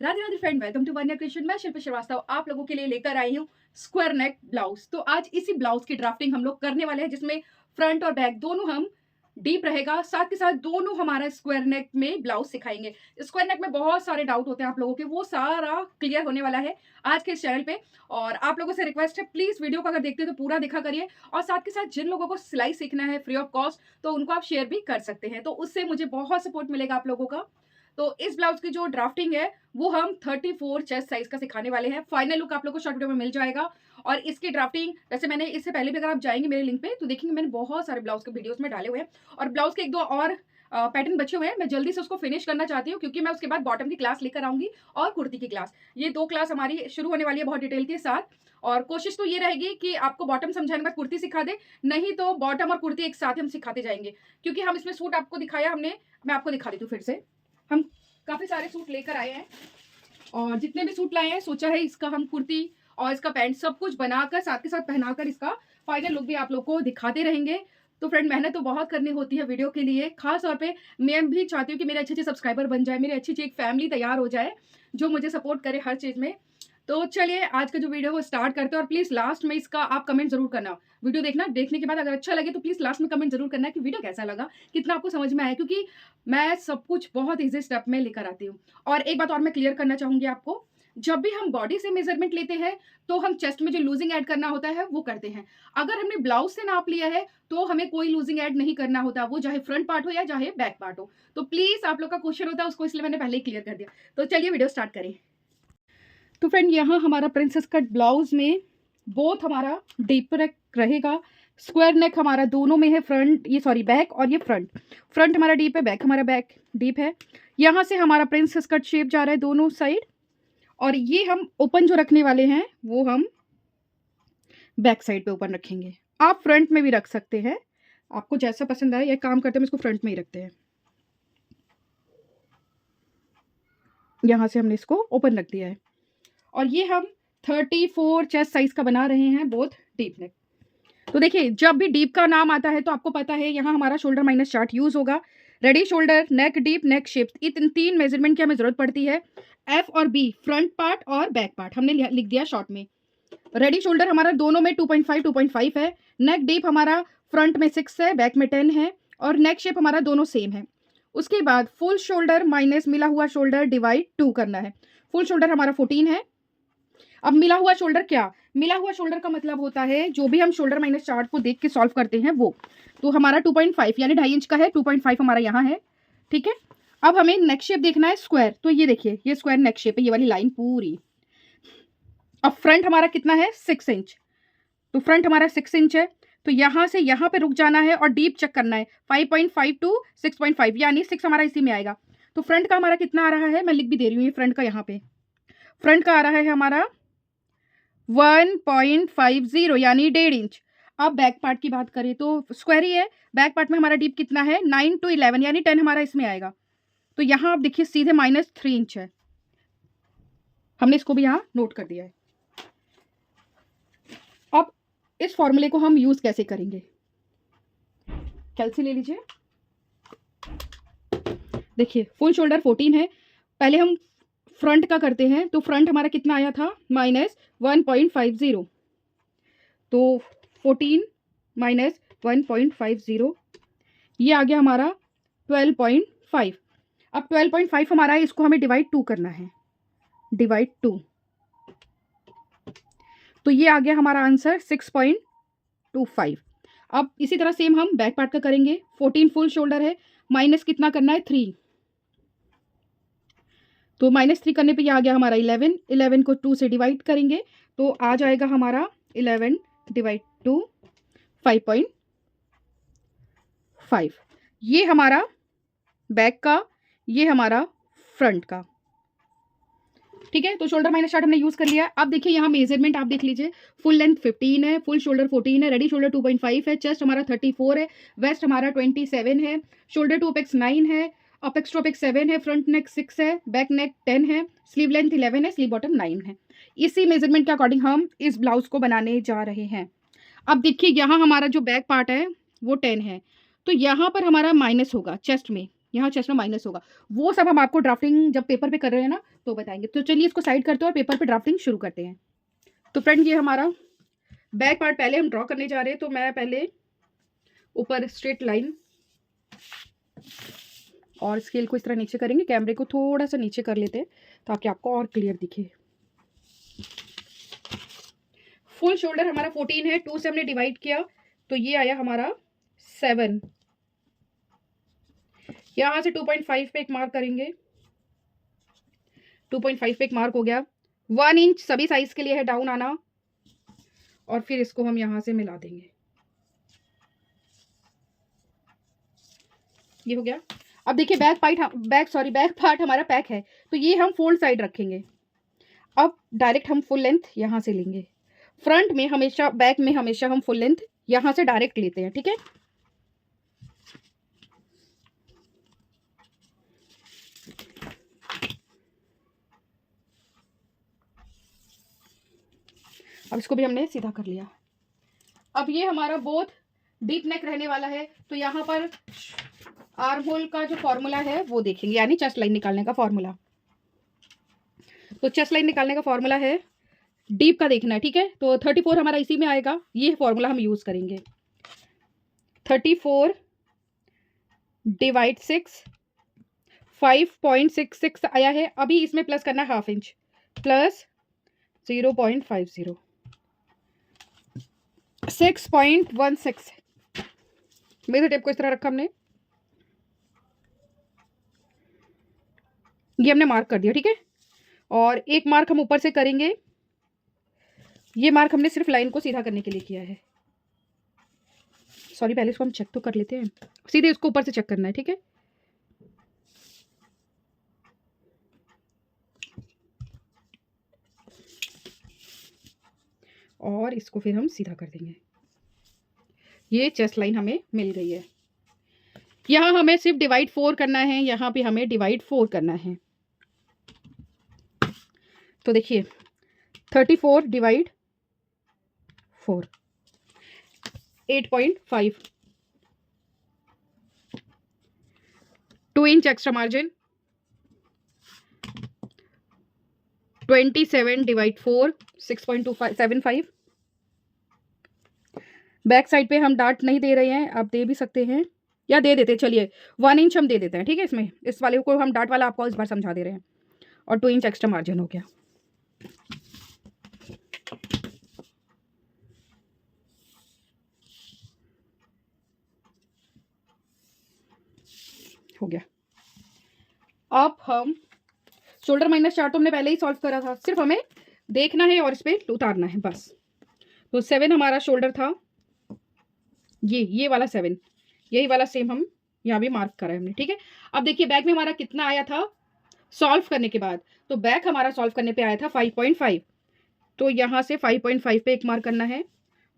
Radhe Radhe friend, welcome to Vanya creation. मैं शिल्पी श्रीवास्तव आप लोगों के लिए लेकर आई हूँ स्क्वायर नेक ब्लाउज। तो आज इसी ब्लाउज की ड्राफ्टिंग हम लोग करने वाले हैं, जिसमें फ्रंट और बैक दोनों हम डीप रहेगा, साथ के साथ दोनों हमारा स्क्वायर नेक में ब्लाउज सिखाएंगे। स्क्वायर नेक में बहुत सारे डाउट होते हैं आप लोगों के, वो सारा क्लियर होने वाला है आज के इस चैनल पे। और आप लोगों से रिक्वेस्ट है, प्लीज वीडियो को अगर देखते हैं तो पूरा देखा करिए, और साथ के साथ जिन लोगों को सिलाई सीखना है फ्री ऑफ कॉस्ट, तो उनको आप शेयर भी कर सकते हैं, तो उससे मुझे बहुत सपोर्ट मिलेगा आप लोगों का। तो इस ब्लाउज की जो ड्राफ्टिंग है वो हम 34 चेस्ट साइज का सिखाने वाले हैं। फाइनल लुक आप लोगों को शॉर्ट वीडियो में मिल जाएगा। और इसकी ड्राफ्टिंग वैसे मैंने इससे पहले भी, अगर आप जाएंगे मेरे लिंक पे तो देखेंगे मैंने बहुत सारे ब्लाउज के वीडियोस में डाले हुए हैं, और ब्लाउज के एक दो और पैटर्न बचे हुए हैं। मैं जल्दी से उसको फिनिश करना चाहती हूँ, क्योंकि मैं उसके बाद बॉटम की क्लास लेकर आऊंगी और कुर्ती की क्लास। ये दो क्लास हमारी शुरू होने वाली है बहुत डिटेल के साथ। और कोशिश तो ये रहेगी कि आपको बॉटम समझाने के बाद कुर्ती सिखा दे, नहीं तो बॉटम और कुर्ती एक साथ ही हम सिखाते जाएंगे। क्योंकि हम इसमें सूट आपको दिखाया हमने, मैं आपको दिखा देती हूँ फिर से। हम काफी सारे सूट लेकर आए हैं, और जितने भी सूट लाए हैं सोचा है इसका हम कुर्ती और इसका पैंट सब कुछ बनाकर साथ के साथ पहनाकर इसका फाइनल लुक भी आप लोग को दिखाते रहेंगे। तो फ्रेंड, मेहनत तो बहुत करनी होती है वीडियो के लिए। खास तौर पे मैं भी चाहती हूँ कि मेरे अच्छे अच्छे सब्सक्राइबर बन जाए, मेरी अच्छी अच्छी एक फैमिली तैयार हो जाए जो मुझे सपोर्ट करे हर चीज में। तो चलिए आज का जो वीडियो वो स्टार्ट करते हैं। और प्लीज लास्ट में इसका आप कमेंट जरूर करना, वीडियो देखना, देखने के बाद अगर अच्छा लगे तो प्लीज लास्ट में कमेंट जरूर करना कि वीडियो कैसा लगा, कितना आपको समझ में आया, क्योंकि मैं सब कुछ बहुत इजी स्टेप में लेकर आती हूँ। और एक बात और मैं क्लियर करना चाहूंगी आपको, जब भी हम बॉडी से मेजरमेंट लेते हैं तो हम चेस्ट में जो लूजिंग ऐड करना होता है वो करते हैं। अगर हमने ब्लाउज से नाप लिया है तो हमें कोई लूजिंग ऐड नहीं करना होता, वो चाहे फ्रंट पार्ट हो या चाहे बैक पार्ट हो। तो प्लीज आप लोग का क्वेश्चन होता है उसको, इसलिए मैंने पहले ही क्लियर कर दिया। तो चलिए वीडियो स्टार्ट करें। तो फ्रेंड, यहाँ हमारा प्रिंसेस कट ब्लाउज में बोथ हमारा डीप नेक रहेगा, स्क्वायर नेक हमारा दोनों में है, फ्रंट ये सॉरी बैक, और ये फ्रंट हमारा डीप है, बैक हमारा बैक डीप है। यहाँ से हमारा प्रिंसेस कट शेप जा रहा है दोनों साइड, और ये हम ओपन जो रखने वाले हैं वो हम बैक साइड पे ओपन रखेंगे। आप फ्रंट में भी रख सकते हैं, आपको जैसा पसंद आए। ये काम करते हैं, हम इसको फ्रंट में ही रखते हैं। यहाँ से हमने इसको ओपन रख दिया है, और ये हम 34 चेस्ट साइज का बना रहे हैं, बोथ डीप नेक। तो देखिए, जब भी डीप का नाम आता है तो आपको पता है यहाँ हमारा शोल्डर माइनस चार्ट यूज होगा। रेडी शोल्डर, नेक डीप, नेक शेप, इन तीन मेजरमेंट की हमें जरूरत पड़ती है। एफ और बी फ्रंट पार्ट और बैक पार्ट हमने लिख दिया शॉर्ट में। रेडी शोल्डर हमारा दोनों में 2.5 है। नेक डीप हमारा फ्रंट में 6 है, बैक में 10 है, और नेक शेप हमारा दोनों सेम है। उसके बाद फुल शोल्डर माइनस मिला हुआ शोल्डर डिवाइड 2 करना है। फुल शोल्डर हमारा 14 है। अब मिला हुआ शोल्डर क्या, मिला हुआ शोल्डर का मतलब होता है जो भी हम शोल्डर माइनस चार्ट को देख के सॉल्व करते हैं वो। तो हमारा 2.5 यानी 2.5 इंच का है, 2.5 हमारा यहाँ है, ठीक है। अब हमें नेक शेप देखना है स्क्वायर, तो ये देखिए ये स्क्वायर नेक शेप है, ये वाली लाइन पूरी। अब फ्रंट हमारा कितना है, 6 इंच, तो फ्रंट हमारा 6 इंच है, तो यहाँ से यहाँ पे रुक जाना है और डीप चेक करना है 5.5 टू 6.5, यानी 6 हमारा इसी में आएगा। तो फ्रंट का हमारा कितना आ रहा है, मैं लिख भी दे रही हूँ, ये फ्रंट का, यहाँ पे फ्रंट का आ रहा है हमारा 1.50 यानी 1.5 इंच। अब बैक पार्ट की बात करें तो स्क्वायर ही है, बैक पार्ट में हमारा डीप कितना है, 9 टू 11 यानी 10 हमारा इसमें आएगा। तो यहाँ आप देखिए सीधे -3 इंच है, हमने इसको भी यहाँ नोट कर दिया है। अब इस फॉर्मूले को हम यूज कैसे करेंगे, कैलसी ले लीजिए। देखिए फुल शोल्डर 14 है, पहले हम फ्रंट का करते हैं। तो फ्रंट हमारा कितना आया था, -1.50, तो 14 माइनस 1.50 ये आ गया हमारा 12.5। अब 12.5 हमारा है, इसको हमें डिवाइड 2 करना है, डिवाइड 2, तो ये आ गया हमारा आंसर 6.25। अब इसी तरह सेम हम बैक पार्ट का करेंगे। 14 फुल शोल्डर है, माइनस कितना करना है, 3, तो -3 करने पे ये आ गया हमारा 11। 11 को 2 से डिवाइड करेंगे तो आ जाएगा हमारा 11 डिवाइड 2 5.5। ये हमारा बैक का, ये हमारा फ्रंट का, ठीक है। तो शोल्डर माइनस चार्ट हमने यूज कर लिया। अब देखिए यहाँ मेजरमेंट आप देख लीजिए, फुल लेंथ 15 है, फुल शोल्डर 14 है, रेडी शोल्डर 2.5 है, चेस्ट हमारा 34 है, वेस्ट हमारा 27 है, शोल्डर टू अपेक्स 9 है, अपेक्स टू अपेक्स 7 है, फ्रंट नेक 6 है, बैक नेक 10 है, स्लीव लेंथ 11 है, स्लीव बॉटम 9 है। इसी मेजरमेंट के अकॉर्डिंग हम इस ब्लाउज को बनाने जा रहे हैं। अब देखिए यहाँ हमारा जो बैक पार्ट है वो 10 है, तो यहाँ पर हमारा माइनस होगा चेस्ट में, यहाँ चेस्ट में माइनस होगा, वो सब हम आपको ड्राफ्टिंग जब पेपर पे कर रहे हैं ना तो बताएंगे। तो चलिए इसको साइड करते हैं और पेपर पे ड्राफ्टिंग शुरू करते हैं। तो फ्रेंड ये हमारा बैक पार्ट पहले हम ड्रॉ करने जा रहे हैं। तो मैं पहले ऊपर स्ट्रेट लाइन और स्केल को इस तरह नीचे करेंगे, कैमरे को थोड़ा सा नीचे कर लेते हैं ताकि आपको और क्लियर दिखे। फुल शोल्डर हमारा 14 है, 2 से हमने डिवाइड किया तो ये आया हमारा 7। यहां से 2.5 पे एक मार्क करेंगे, 2.5 पे एक मार्क हो गया। 1 इंच सभी साइज के लिए है डाउन आना, और फिर इसको हम यहां से मिला देंगे। ये हो गया। अब देखिए बैक पार्ट हमारा पैक है, तो ये हम फोल्ड साइड रखेंगे। अब डायरेक्ट हम फुल लेंथ यहां से लेंगे। फ्रंट में हमेशा, बैक में हमेशा हम फुल लेंथ यहां से डायरेक्ट लेते हैं, ठीक है। अब इसको भी हमने सीधा कर लिया। अब ये हमारा बोथ डीप नेक रहने वाला है, तो यहाँ पर आर्म होल का जो फॉर्मूला है वो देखेंगे, यानी चेस्ट लाइन निकालने का फॉर्मूला। तो चेस्ट लाइन निकालने का फॉर्मूला है, डीप का देखना है, ठीक है। तो 34 हमारा इसी में आएगा, ये फॉर्मूला हम यूज करेंगे। 34 डिवाइड 6, 5.66 आया है। अभी इसमें प्लस करना है ½ इंच, प्लस 0.50, 6.16। मेरे टेप को इस तरह रखा हमने, ये हमने मार्क कर दिया, ठीक है। और एक मार्क हम ऊपर से करेंगे, ये मार्क हमने सिर्फ लाइन को सीधा करने के लिए किया है। सॉरी, पहले इसको हम चेक तो कर लेते हैं, सीधे इसको ऊपर से चेक करना है, ठीक है। और इसको फिर हम सीधा कर देंगे। ये चेस्ट लाइन हमें मिल गई है। यहाँ हमें सिर्फ डिवाइड 4 करना है, यहाँ पे हमें डिवाइड 4 करना है। तो देखिए 34 divide 4, 8.5, 2 inch extra margin. 27 divide 4, 6.2575। Back side पे हम डार्ट नहीं दे रहे हैं, आप दे भी सकते हैं या दे देते हैं, चलिए 1 इंच हम दे देते हैं, ठीक है। इसमें इस वाले को हम डार्ट वाला आपको इस बार समझा दे रहे हैं। और 2 इंच एक्स्ट्रा मार्जिन हो गया। हो गया। अब हम शोल्डर -4 तो हमने पहले ही सॉल्व करा था, सिर्फ हमें देखना है और इस पर उतारना है बस। तो 7 हमारा शोल्डर था, ये वाला 7, यही वाला सेम हम यहाँ भी मार्क करा है हमने, ठीक है। अब देखिए बैक में हमारा कितना आया था सॉल्व करने के बाद, तो बैक हमारा सॉल्व करने पे आया था 5.5। तो यहाँ से 5.5 पे एक मार्क करना है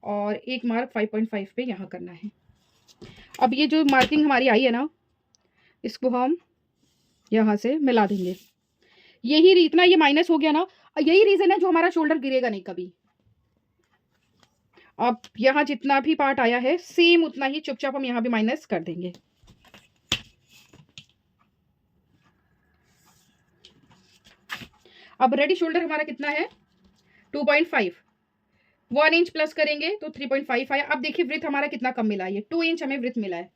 और एक मार्क 5.5 पे यहाँ करना है। अब ये जो मार्किंग हमारी आई है ना, इसको हम यहाँ से मिला देंगे। यही इतना ये माइनस हो गया ना, यही रीजन है जो हमारा शोल्डर गिरेगा नहीं कभी। अब यहाँ जितना भी पार्ट आया है सेम उतना ही चुपचाप हम यहाँ भी माइनस कर देंगे। अब रेडी शोल्डर हमारा कितना है 2.5, 1 इंच प्लस करेंगे तो 3.5 आया। अब देखिए वृत्त हमारा कितना कम मिला है, 2 इंच हमें वृत्त मिला है।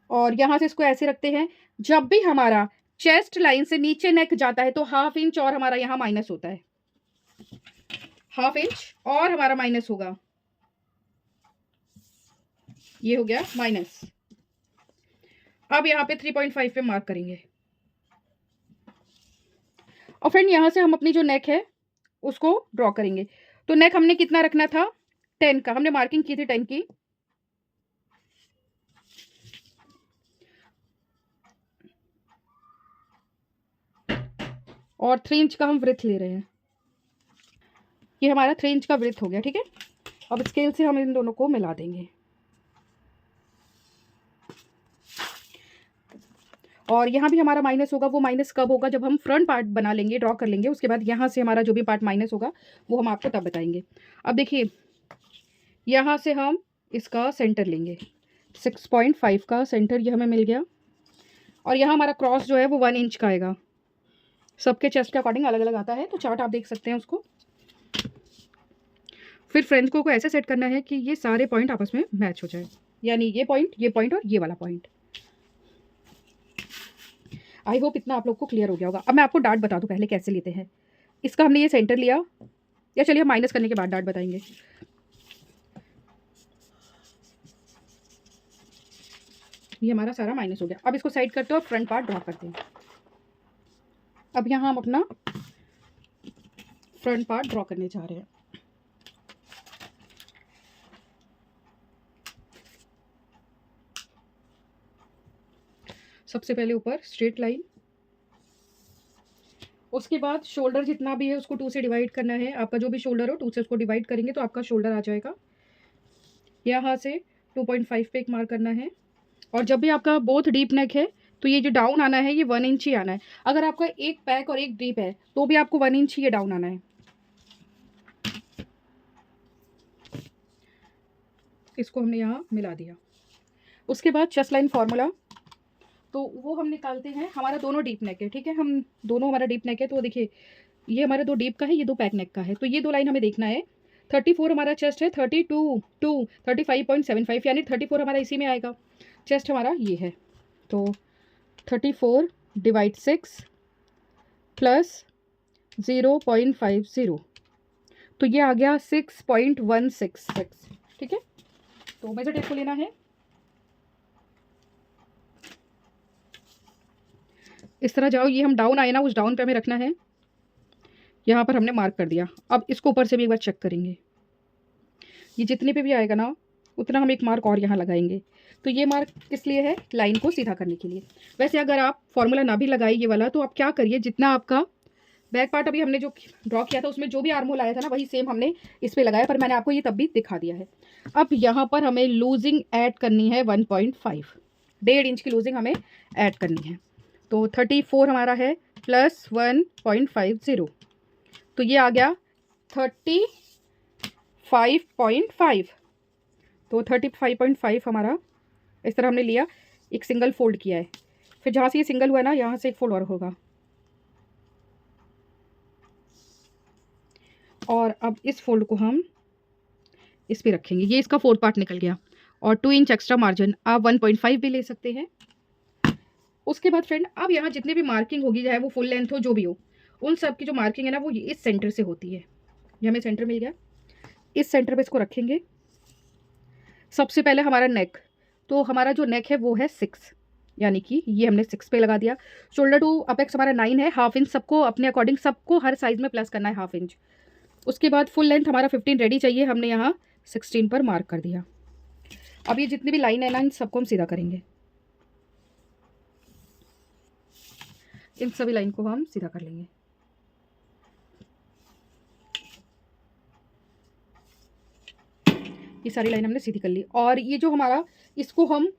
और यहां से इसको ऐसे रखते हैं, जब भी हमारा चेस्ट लाइन से नीचे नेक जाता है तो ½ इंच और हमारा यहाँ माइनस होता है, ½ इंच और हमारा माइनस होगा। ये हो गया माइनस। अब यहाँ पे 3.5 पे मार्क करेंगे। और फ्रेंड यहाँ से हम अपनी जो नेक है उसको ड्रॉ करेंगे। तो नेक हमने कितना रखना था 10 का, हमने मार्किंग की थी 10 की। और 3 इंच का हम वृत्त ले रहे हैं, ये हमारा 3 इंच का वृत्त हो गया, ठीक है। अब स्केल से हम इन दोनों को मिला देंगे। और यहाँ भी हमारा माइनस होगा, वो माइनस कब होगा जब हम फ्रंट पार्ट बना लेंगे, ड्रॉ कर लेंगे, उसके बाद यहाँ से हमारा जो भी पार्ट माइनस होगा वो हम आपको तब बताएंगे। अब देखिए यहाँ से हम इसका सेंटर लेंगे, 6.5 का सेंटर ये हमें मिल गया। और यहाँ हमारा क्रॉस जो है वो 1 इंच का आएगा। सबके चेस्ट के अकॉर्डिंग अलग अलग आता है, तो चार्ट आप देख सकते हैं उसको। फिर फ्रेंच को ऐसे सेट करना है कि ये सारे पॉइंट आपस में मैच हो जाए, यानी ये पॉइंट और ये वाला पॉइंट। आई होप इतना आप लोग को क्लियर हो गया होगा। अब मैं आपको डार्ट बता दूं पहले कैसे लेते हैं। इसका हमने ये सेंटर लिया, या चलिए हम माइनस करने के बाद डार्ट बताएंगे। ये हमारा सारा माइनस हो गया। अब इसको साइड करते हैं और फ्रंट पार्ट ड्रॉ करते हैं। अब यहाँ हम अपना फ्रंट पार्ट ड्रॉ करने जा रहे हैं। सबसे पहले ऊपर स्ट्रेट लाइन, उसके बाद शोल्डर जितना भी है उसको 2 से डिवाइड करना है। आपका जो भी शोल्डर हो 2 से उसको डिवाइड करेंगे तो आपका शोल्डर आ जाएगा। यहाँ से 2.5 पे एक मार्क करना है। और जब भी आपका बोथ डीप नेक है तो ये जो डाउन आना है ये 1 इंच ही आना है। अगर आपका एक पैक और एक डीप है तो भी आपको 1 इंच ही ये डाउन आना है। इसको हमने यहाँ मिला दिया। उसके बाद चेस्ट लाइन फॉर्मूला तो वो हम निकालते हैं। हमारा दोनों डीप नेक है, ठीक है, हम दोनों हमारा डीप नेक है। तो देखिए ये हमारा 2 डीप का है, ये 2 पैक नेक का है। तो ये 2 लाइन हमें देखना है। 34 हमारा चेस्ट है, 32 टू 35.75 यानी 34 हमारा इसी में आएगा। चेस्ट हमारा ये है, तो 34 डिवाइड 6 प्लस 0.50 तो ये आ गया 6.166, ठीक है। तो मेजर टेप को लेना है, इस तरह जाओ। ये हम डाउन आए ना, उस डाउन पे हमें रखना है। यहाँ पर हमने मार्क कर दिया। अब इसको ऊपर से भी एक बार चेक करेंगे। ये जितने पे भी आएगा ना उतना हम एक मार्क और यहाँ लगाएंगे। तो ये मार्क किस लिए है? लाइन को सीधा करने के लिए। वैसे अगर आप फॉर्मूला ना भी लगाए ये वाला तो आप क्या करिए, जितना आपका बैक पार्ट अभी हमने जो ड्रॉ किया था उसमें जो भी आर्म होल आया था ना वही सेम हमने इस पर लगाया, पर मैंने आपको ये तब भी दिखा दिया है। अब यहाँ पर हमें लूजिंग ऐड करनी है 1.5, 1.5 इंच की लूजिंग हमें ऐड करनी है। तो 34 हमारा है प्लस 1.50 तो ये आ गया 35.5। तो 35.5 हमारा इस तरह हमने लिया, एक सिंगल फोल्ड किया है। फिर जहाँ से ये सिंगल हुआ ना यहाँ से एक फोल्ड और होगा। और अब इस फोल्ड को हम इस पे रखेंगे। ये इसका 4 पार्ट निकल गया। और 2 इंच एक्स्ट्रा मार्जिन आप 1.5 भी ले सकते हैं। उसके बाद फ्रेंड अब यहाँ जितनी भी मार्किंग होगी, चाहे वो फुल लेंथ हो जो भी हो, उन सब की जो मार्किंग है ना वो इस सेंटर से होती है। ये हमें सेंटर मिल गया, इस सेंटर पे इसको रखेंगे। सबसे पहले हमारा नेक, तो हमारा जो नेक है वो है 6, यानी कि ये हमने 6 पे लगा दिया। शोल्डर टू अपेक्स हमारा 9 है, हाफ इंच सबको अपने अकॉर्डिंग सबको हर साइज में प्लस करना है हाफ इंच। उसके बाद फुल लेंथ हमारा 15 रेडी चाहिए, हमने यहाँ 16 पर मार्क कर दिया। अब ये जितनी भी लाइन है ना इन सबको हम सीधा करेंगे। इन सभी लाइन को हम सीधा कर लेंगे। ये सारी लाइन हमने सीधी कर ली। और ये जो हमारा इसको हम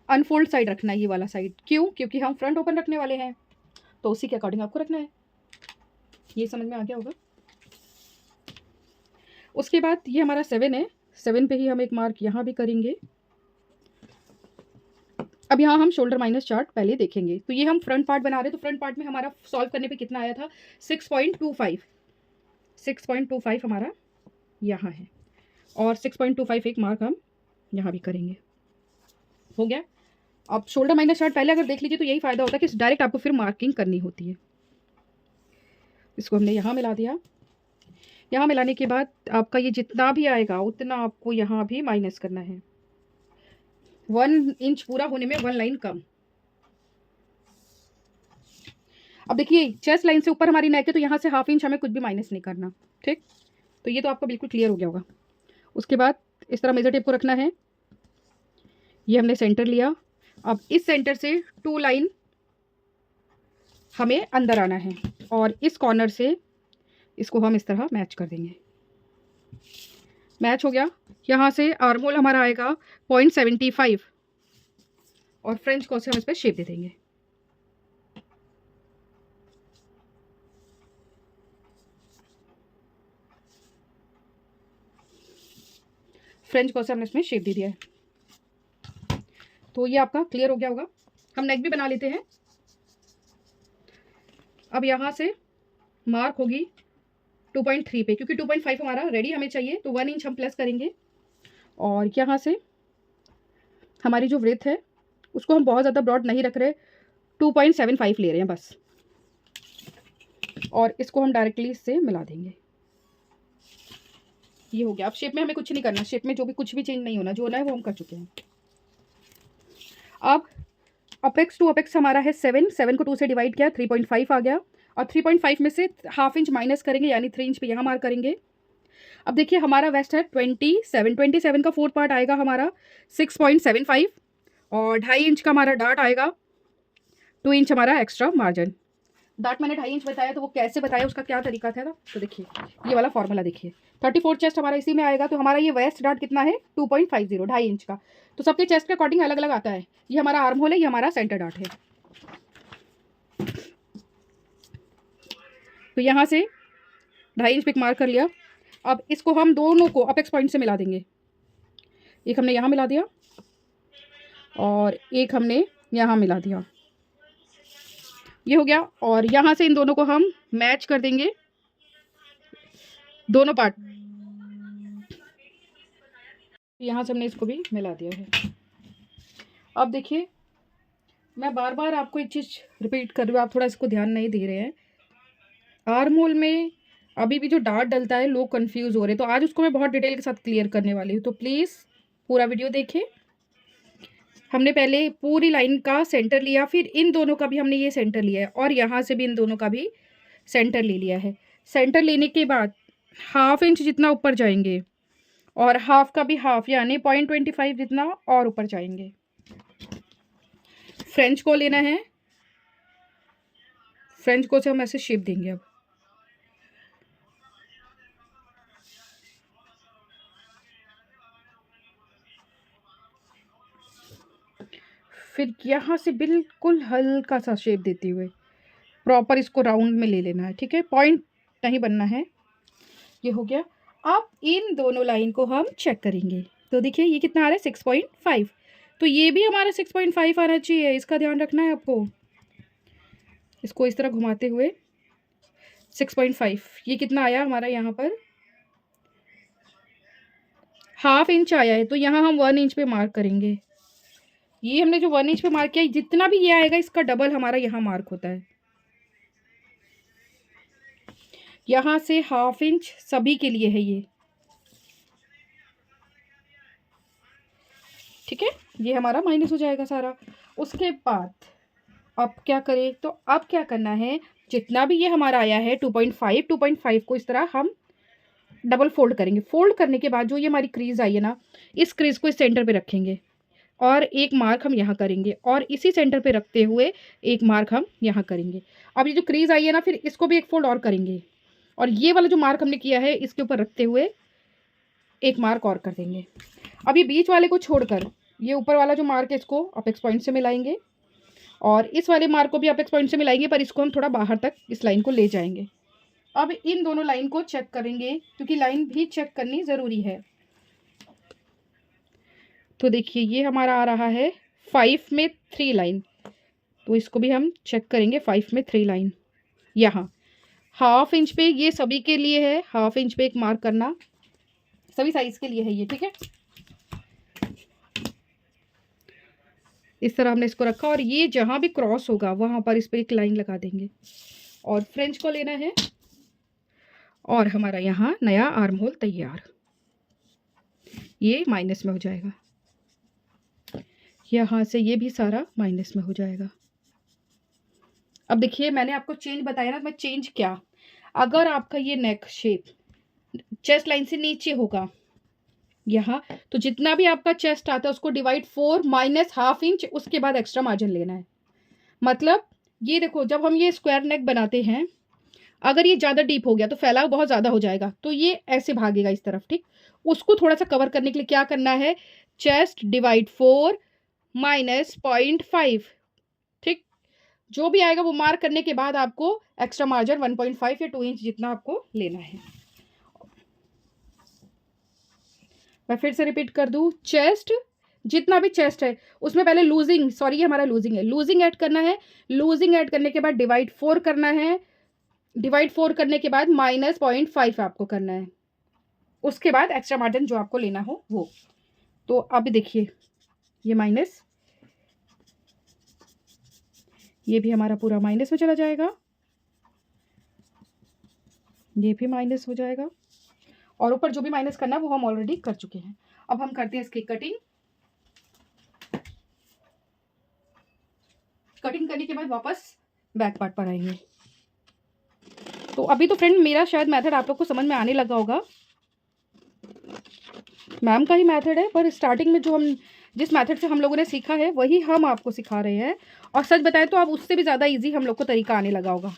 अनफोल्ड साइड रखना है, ये वाला साइड। क्यों? क्योंकि हम फ्रंट ओपन रखने वाले हैं, तो उसी के अकॉर्डिंग आपको रखना है। ये समझ में आ गया होगा। उसके बाद ये हमारा 7 है, 7 पे ही हम एक मार्क यहाँ भी करेंगे। अब यहाँ हम शोल्डर माइनस चार्ट पहले देखेंगे। तो ये हम फ्रंट पार्ट बना रहे हैं, तो फ्रंट पार्ट में हमारा सॉल्व करने पे कितना आया था? 6.25, 6.25 हमारा यहाँ है। और 6.25 एक मार्क हम यहाँ भी करेंगे। हो गया। अब शोल्डर माइनस चार्ट पहले अगर देख लीजिए तो यही फ़ायदा होता है कि डायरेक्ट आपको फिर मार्किंग करनी होती है। इसको हमने यहाँ मिला दिया। यहाँ मिलाने के बाद आपका ये जितना भी आएगा उतना आपको यहाँ भी माइनस करना है। 1 इंच पूरा होने में 1 लाइन कम। अब देखिए चेस्ट लाइन से ऊपर हमारी नेक है, तो यहाँ से हाफ इंच हमें कुछ भी माइनस नहीं करना, ठीक। तो ये तो आपका बिल्कुल क्लियर हो गया होगा। उसके बाद इस तरह मेजर टेप को रखना है। ये हमने सेंटर लिया। अब इस सेंटर से 2 लाइन हमें अंदर आना है और इस कॉर्नर से इसको हम इस तरह मैच कर देंगे। मैच हो गया। यहाँ से आर्म होल हमारा आएगा 0.75 और फ्रेंच कॉ से हम इस पर शेप दे देंगे। फ्रेंच कॉ से हमने इसमें शेप दे दिया है। तो ये आपका क्लियर हो गया होगा। हम नेक भी बना लेते हैं। अब यहाँ से मार्क होगी 2.3 पे, क्योंकि 2.5 हमारा रेडी हमें चाहिए, तो 1 इंच हम प्लस करेंगे। और यहाँ से हमारी जो विड्थ है उसको हम बहुत ज़्यादा ब्रॉड नहीं रख रहे, 2.75 ले रहे हैं बस। और इसको हम डायरेक्टली इससे मिला देंगे। ये हो गया। अब शेप में हमें कुछ नहीं करना, शेप में जो भी कुछ भी चेंज नहीं होना, जो होना है वो हम कर चुके हैं। अब अपेक्स टू अपेक्स हमारा है 7 को 2 से डिवाइड किया, 3.5 आ गया। और 3.5 में से ½ इंच माइनस करेंगे, यानी 3 इंच पे यहाँ मार्क करेंगे। अब देखिए हमारा वेस्ट है 27 का 4th पार्ट आएगा हमारा 6.75, और 2.5 इंच का हमारा डार्ट आएगा, 2 इंच हमारा एक्स्ट्रा मार्जिन। डार्ट मैंने 2.5 इंच बताया, तो वो कैसे बताया, उसका क्या तरीका था, तो देखिए ये वाला फॉर्मूला देखिए। 34 चेस्ट हमारा इसी में आएगा, तो हमारा ये वेस्ट डार्ट कितना है 2.50, 2.5 इंच का। तो सबके चेस्ट के अकॉर्डिंग अलग अलग आता है। ये हमारा आर्म होल है, ये हमारा सेंटर डार्ट है। तो यहाँ से 2.5 इंच पिक मार्क कर लिया। अब इसको हम दोनों को अपेक्स पॉइंट से मिला देंगे। एक हमने यहाँ मिला दिया और एक हमने यहाँ मिला दिया, ये हो गया। और यहाँ से इन दोनों को हम मैच कर देंगे, दोनों पार्ट। यहाँ से हमने इसको भी मिला दिया है। अब देखिए मैं बार बार आपको एक चीज़ रिपीट कर रही हूँ, आप थोड़ा इसको ध्यान नहीं दे रहे हैं। आर्म होल में अभी भी जो डार्ट डलता है लोग कंफ्यूज हो रहे हैं, तो आज उसको मैं बहुत डिटेल के साथ क्लियर करने वाली हूँ, तो प्लीज़ पूरा वीडियो देखें। हमने पहले पूरी लाइन का सेंटर लिया, फिर इन दोनों का भी हमने ये सेंटर लिया है, और यहाँ से भी इन दोनों का भी सेंटर ले लिया है। सेंटर लेने के बाद ½ इंच जितना ऊपर जाएंगे, और हाफ का भी हाफ, यानी 0.25 जितना और ऊपर जाएंगे। फ्रेंच को लेना है, फ्रेंच को से हम ऐसे शेप देंगे। अब फिर यहाँ से बिल्कुल हल्का सा शेप देते हुए प्रॉपर इसको राउंड में ले लेना है, ठीक है, पॉइंट नहीं बनना है। ये हो गया। अब इन दोनों लाइन को हम चेक करेंगे, तो देखिए ये कितना आ रहा है 6.5, तो ये भी हमारा 6.5 आना चाहिए, इसका ध्यान रखना है आपको। इसको इस तरह घुमाते हुए 6.5, ये कितना आया हमारा यहाँ पर ½ इंच आया है, तो यहाँ हम 1 इंच पे मार्क करेंगे। ये हमने जो 1 इंच पे मार्क किया, जितना भी ये आएगा इसका डबल हमारा यहाँ मार्क होता है। यहाँ से ½ इंच सभी के लिए है ये, ठीक है, ये हमारा माइनस हो जाएगा सारा। उसके बाद अब क्या करें, तो अब क्या करना है, जितना भी ये हमारा आया है 2.5 को इस तरह हम डबल फोल्ड करेंगे। फोल्ड करने के बाद जो ये हमारी क्रीज आई है ना, इस क्रीज को इस सेंटर पे रखेंगे, और एक मार्क हम यहाँ करेंगे, और इसी सेंटर पे रखते हुए एक मार्क हम यहाँ करेंगे। अब ये जो क्रीज आई है ना, फिर इसको भी एक फोल्ड और करेंगे, और ये वाला जो मार्क हमने किया है इसके ऊपर रखते हुए एक मार्क और कर देंगे। अब ये बीच वाले को छोड़कर ये ऊपर वाला जो मार्क है इसको अपेक्स पॉइंट से मिलाएंगे, और इस वाले मार्क को भी अपेक्स पॉइंट से मिलाएंगे, पर इसको हम थोड़ा बाहर तक इस लाइन को ले जाएंगे। अब इन दोनों लाइन को चेक करेंगे, क्योंकि लाइन भी चेक करनी ज़रूरी है। तो देखिए ये हमारा आ रहा है 5 में 3 लाइन, तो इसको भी हम चेक करेंगे। 5 में 3 लाइन यहाँ ½ इंच पे, ये सभी के लिए है, ½ इंच पे एक मार्क करना, सभी साइज के लिए है ये, ठीक है। इस तरह हमने इसको रखा, और ये जहाँ भी क्रॉस होगा वहाँ पर इस पर एक लाइन लगा देंगे, और फ्रेंच को लेना है, और हमारा यहाँ नया आर्म होल तैयार। ये माइनस में हो जाएगा, यहाँ से ये भी सारा माइनस में हो जाएगा। अब देखिए मैंने आपको चेंज बताया ना, मैं चेंज क्या, अगर आपका ये नेक शेप चेस्ट लाइन से नीचे होगा यहाँ, तो जितना भी आपका चेस्ट आता है उसको डिवाइड 4 माइनस ½ इंच, उसके बाद एक्स्ट्रा मार्जिन लेना है। मतलब ये देखो, जब हम ये स्क्वायर नेक बनाते हैं, अगर ये ज़्यादा डीप हो गया तो फैलाव बहुत ज़्यादा हो जाएगा, तो ये ऐसे भागेगा इस तरफ, ठीक। उसको थोड़ा सा कवर करने के लिए क्या करना है, चेस्ट डिवाइड 4 माइनस 0.5, ठीक, जो भी आएगा वो मार्क करने के बाद आपको एक्स्ट्रा मार्जिन 1.5 या 2 इंच जितना आपको लेना है। मैं फिर से रिपीट कर दूं, चेस्ट जितना भी चेस्ट है उसमें पहले लूजिंग, सॉरी ये हमारा लूजिंग है, लूजिंग ऐड करना है। लूजिंग ऐड करने के बाद डिवाइड 4 करना है। डिवाइड 4 करने के बाद -0.5 आपको करना है। उसके बाद एक्स्ट्रा मार्जिन जो आपको लेना हो वो। तो अब देखिए ये माइनस, ये भी हमारा पूरा माइनस में चला जाएगा, ये भी माइनस हो जाएगा, और ऊपर जो भी माइनस करना है वो हम ऑलरेडी कर चुके हैं। अब हम करते हैं इसकी कटिंग। कटिंग करने के बाद वापस बैक पार्ट पर आएंगे। तो अभी तो फ्रेंड मेरा शायद मेथड आप लोग को समझ में आने लगा होगा, मैम का ही मेथड है, पर स्टार्टिंग में जो हम जिस मेथड से हम लोगों ने सीखा है वही हम आपको सिखा रहे हैं। और सच बताएं तो अब उससे भी ज़्यादा इजी हम लोग को तरीका आने लगा होगा।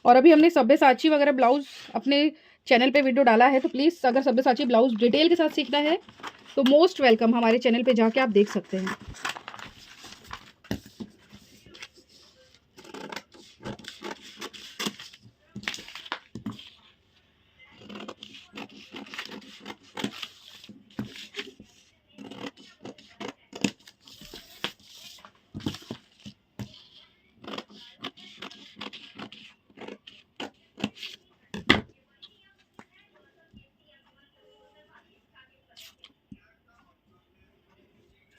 और अभी हमने सब्यसाची वगैरह ब्लाउज अपने चैनल पे वीडियो डाला है, तो प्लीज़ अगर सब्यसाची ब्लाउज डिटेल के साथ सीखना है तो मोस्ट वेलकम, हमारे चैनल पे जाके आप देख सकते हैं।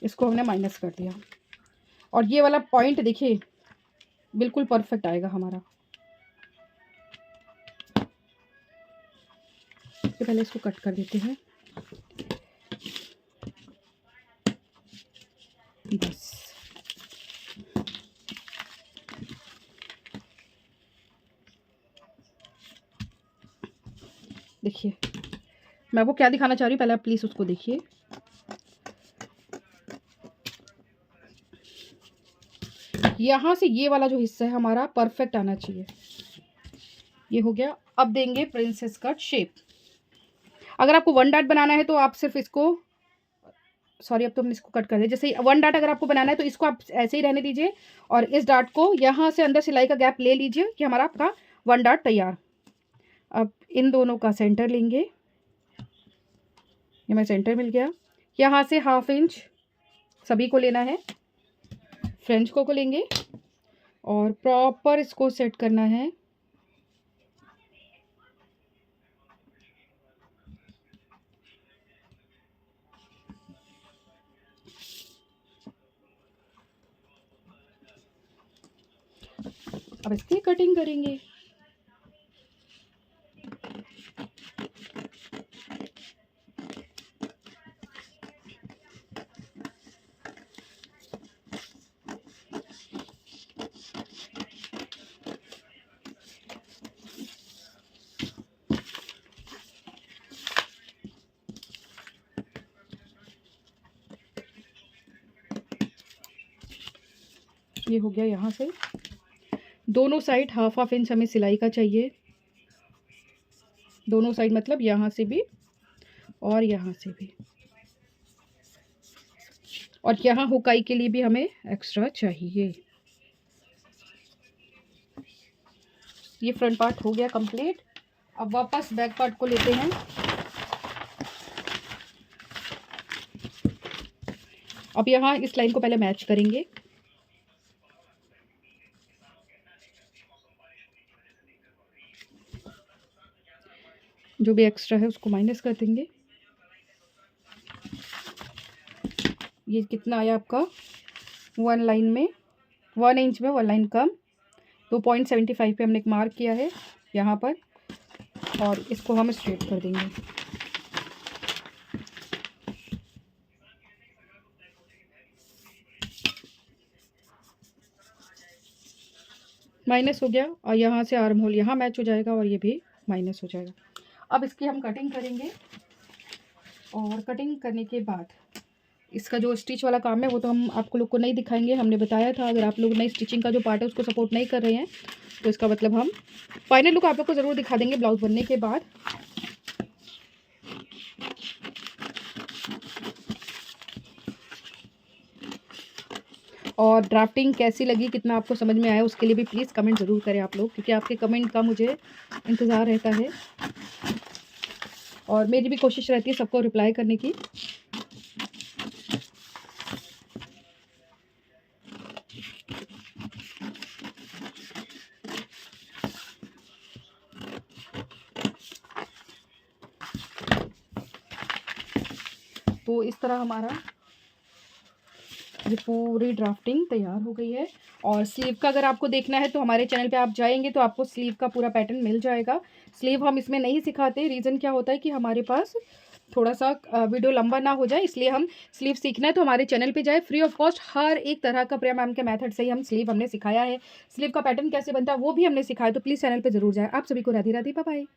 इसको हमने माइनस कर दिया, और ये वाला पॉइंट देखिए बिल्कुल परफेक्ट आएगा हमारा। तो पहले इसको कट कर देते हैं बस। देखिए मैं आपको क्या दिखाना चाह रही हूँ, पहले आप प्लीज़ उसको देखिए। यहाँ से ये वाला जो हिस्सा है हमारा परफेक्ट आना चाहिए। ये हो गया। अब देंगे प्रिंसेस कट शेप। अगर आपको 1 डॉट बनाना है तो आप सिर्फ इसको, सॉरी अब तो हमने इसको कट कर दिया, जैसे 1 डॉट अगर आपको बनाना है तो इसको आप ऐसे ही रहने दीजिए, और इस डॉट को यहाँ से अंदर सिलाई का गैप ले लीजिए कि हमारा आपका 1 डॉट तैयार। अब इन दोनों का सेंटर लेंगे, ये हमें सेंटर मिल गया। यहाँ से 1/2 इंच सभी को लेना है, फ्रेंच को लेंगे और प्रॉपर इसको सेट करना है। अब इसकी कटिंग करेंगे। ये हो गया। यहाँ से दोनों साइड 1/2 इंच हमें सिलाई का चाहिए, दोनों साइड मतलब यहाँ से भी और यहाँ से भी, और यहाँ हुकाई के लिए भी हमें एक्स्ट्रा चाहिए। ये फ्रंट पार्ट हो गया कंप्लीट। अब वापस बैक पार्ट को लेते हैं। अब यहाँ इस लाइन को पहले मैच करेंगे, जो भी एक्स्ट्रा है उसको माइनस कर देंगे। ये कितना आया आपका 1 लाइन में, 1 इंच में 1 लाइन कम, तो 0.75 पे हमने एक मार्क किया है यहाँ पर, और इसको हम स्ट्रेट कर देंगे। माइनस हो गया, और यहाँ से आर्म होल यहाँ मैच हो जाएगा और ये भी माइनस हो जाएगा। अब इसकी हम कटिंग करेंगे, और कटिंग करने के बाद इसका जो स्टिच वाला काम है वो तो हम आपको लोग को नहीं दिखाएंगे। हमने बताया था अगर आप लोग नई स्टिचिंग का जो पार्ट है उसको सपोर्ट नहीं कर रहे हैं तो इसका मतलब हम फाइनल लुक आप लोग को ज़रूर दिखा देंगे ब्लाउज बनने के बाद। और ड्राफ्टिंग कैसी लगी, कितना आपको समझ में आया, उसके लिए भी प्लीज़ कमेंट ज़रूर करें आप लोग, क्योंकि आपके कमेंट का मुझे इंतज़ार रहता है और मेरी भी कोशिश रहती है सबको रिप्लाई करने की। तो इस तरह हमारा ये पूरी ड्राफ्टिंग तैयार हो गई है। और स्लीव का अगर आपको देखना है तो हमारे चैनल पे आप जाएंगे तो आपको स्लीव का पूरा पैटर्न मिल जाएगा। स्लीव हम इसमें नहीं सिखाते, रीज़न क्या होता है कि हमारे पास थोड़ा सा वीडियो लंबा ना हो जाए, इसलिए हम स्लीव सीखना है तो हमारे चैनल पे जाए, फ्री ऑफ कॉस्ट हर एक तरह का प्रिया मैम के मेथड से ही हम स्लीव हमने सिखाया है। स्लीव का पैटर्न कैसे बनता है वो भी हमने सिखाया, तो प्लीज़ चैनल पर ज़रूर जाए। आप सभी को राधे राधे, बाय बाय।